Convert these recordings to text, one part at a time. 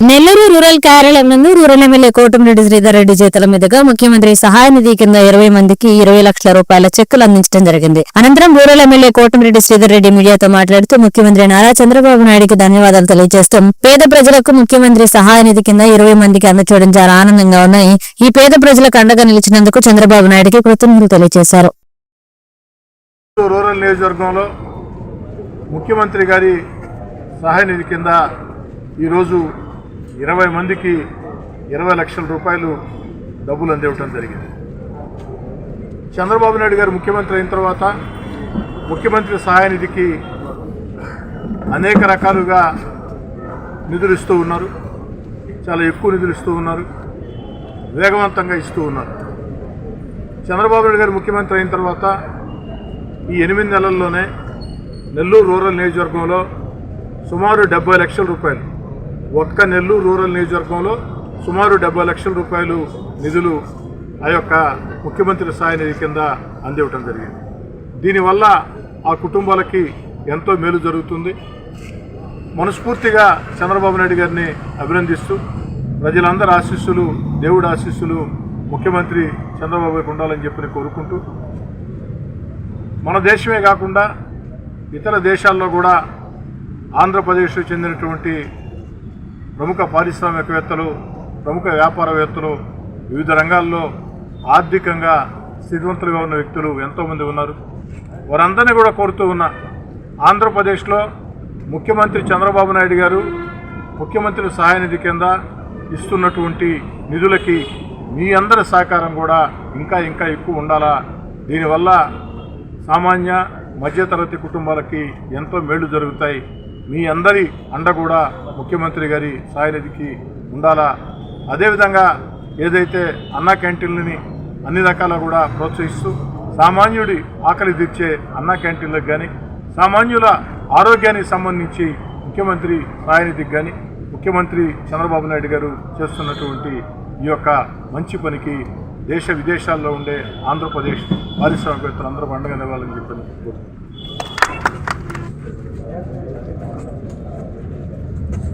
Nellore rural కార్యాలయం నందు rural MLA Kotamreddy Sridhar Reddy చేతుల మీదుగా ముఖ్యమంత్రి సహాయ నిధి కింద 20 మందికి 20 లక్షల రూపాయల చెక్కులు అందించడం జరిగింది. అనంతరం రూరల్ ఎమ్మెల్యే కోటమిరెడ్డి శ్రీధర్ రెడ్డి మీడియాతో మాట్లాడుతూ ముఖ్యమంత్రి నారా చంద్రబాబు నాయుడుకి ధన్యవాదాలు తెలియజేస్తూ పేద ప్రజలకు ముఖ్యమంత్రి సహాయ నిధి కింద 20 మందికి అందచేయడం చాలా ఆనందంగా ఉన్నాయి. ఈ పేద ప్రజలకు అండగా నిలిచినందుకు చంద్రబాబు నాయుడుకి కృతజ్ఞతలు తెలియజేశారు. రూరల్ నియోజకవర్గంలో ముఖ్యమంత్రి గారి సహాయ నిధి కింద ఈరోజు 20 మందికి 20 లక్షల రూపాయలు డబ్బులు అందివ్వడం జరిగింది. చంద్రబాబు నాయుడు గారు ముఖ్యమంత్రి అయిన తర్వాత ముఖ్యమంత్రి సహాయ నిధికి అనేక రకాలుగా నిధులు ఇస్తూ ఉన్నారు. చాలా ఎక్కువ నిధులు ఇస్తూ ఉన్నారు, వేగవంతంగా ఇస్తూ ఉన్నారు. చంద్రబాబు నాయుడు గారు ముఖ్యమంత్రి అయిన తర్వాత ఈ 8 నెలల్లోనే నెల్లూరు రూరల్ నియోజకవర్గంలో సుమారు 70 లక్షల రూపాయలు, ఒక్క నెల్లూరు రూరల్ నియోజకవర్గంలో సుమారు 70 లక్షల రూపాయలు నిధులు ఆ యొక్క ముఖ్యమంత్రి సహాయ నిధి కింద అందివ్వటం జరిగింది. దీనివల్ల ఆ కుటుంబాలకి ఎంతో మేలు జరుగుతుంది. మనస్ఫూర్తిగా చంద్రబాబు నాయుడు గారిని అభినందిస్తూ ప్రజలందరి ఆశీస్సులు, దేవుడి ఆశీస్సులు ముఖ్యమంత్రి చంద్రబాబు గారికి ఉండాలని చెప్పి కోరుకుంటూ, మన దేశమే కాకుండా ఇతర దేశాల్లో కూడా ఆంధ్రప్రదేశ్కు చెందినటువంటి ప్రముఖ పారిశ్రామికవేత్తలు, ప్రముఖ వ్యాపారవేత్తలు, వివిధ రంగాల్లో ఆర్థికంగా స్థితివంతులుగా ఉన్న వ్యక్తులు ఎంతోమంది ఉన్నారు. వారందరినీ కూడా కోరుతూ ఉన్నా, ఆంధ్రప్రదేశ్లో ముఖ్యమంత్రి చంద్రబాబు నాయుడు గారు ముఖ్యమంత్రి సహాయ నిధి కింద ఇస్తున్నటువంటి నిధులకి మీ అందరి సహకారం కూడా ఇంకా ఇంకా ఎక్కువ ఉండాలా. దీనివల్ల సామాన్య మధ్యతరగతి కుటుంబాలకి ఎంతో మేళ్లు జరుగుతాయి. మీ అందరి అండ కూడా ముఖ్యమంత్రి గారి సహాయ నిధికి ఉండాలా. అదేవిధంగా ఏదైతే అన్నా క్యాంటీన్లని అన్ని రకాల కూడా ప్రోత్సహిస్తూ సామాన్యుడి ఆకలి తీర్చే అన్నా క్యాంటీన్లకు కానీ, సామాన్యుల ఆరోగ్యానికి సంబంధించి ముఖ్యమంత్రి సహాయ నిధికి కానీ ముఖ్యమంత్రి చంద్రబాబు నాయుడు గారు చేస్తున్నటువంటి ఈ యొక్క మంచి పనికి దేశ విదేశాల్లో ఉండే ఆంధ్రప్రదేశ్ పారిశ్రామికవేత్తలు అందరూ పండుగ నివ్వాలని చెప్పారు.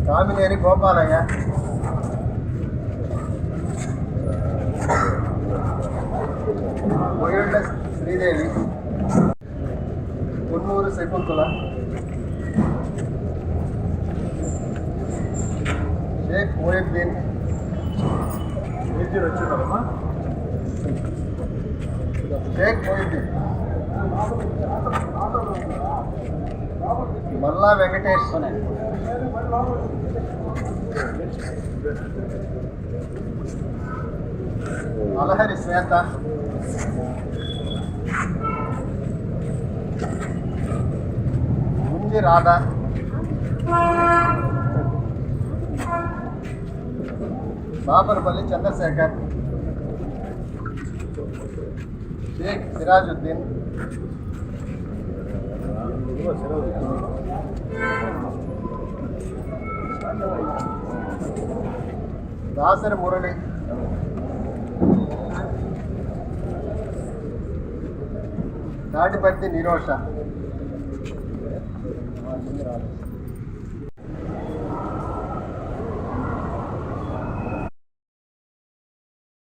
కామినేని గోపాలయ్య, బొయ్యళ్ళ శ్రీదేవి, కున్నూరు శకుంతల, షేక్ మొయిద్దీన్, వచ్చిందమ్మా షేక్ మొయిద్దీన్, మల్లా వెంకటేష్, అలహరి శ్వేత, ముంజి రాధ, బాపరపల్లి చంద్రశేఖర్, షేక్ సిరాజుద్దీన్, దాసరి మురళి, తాటిపర్తి నిరోష.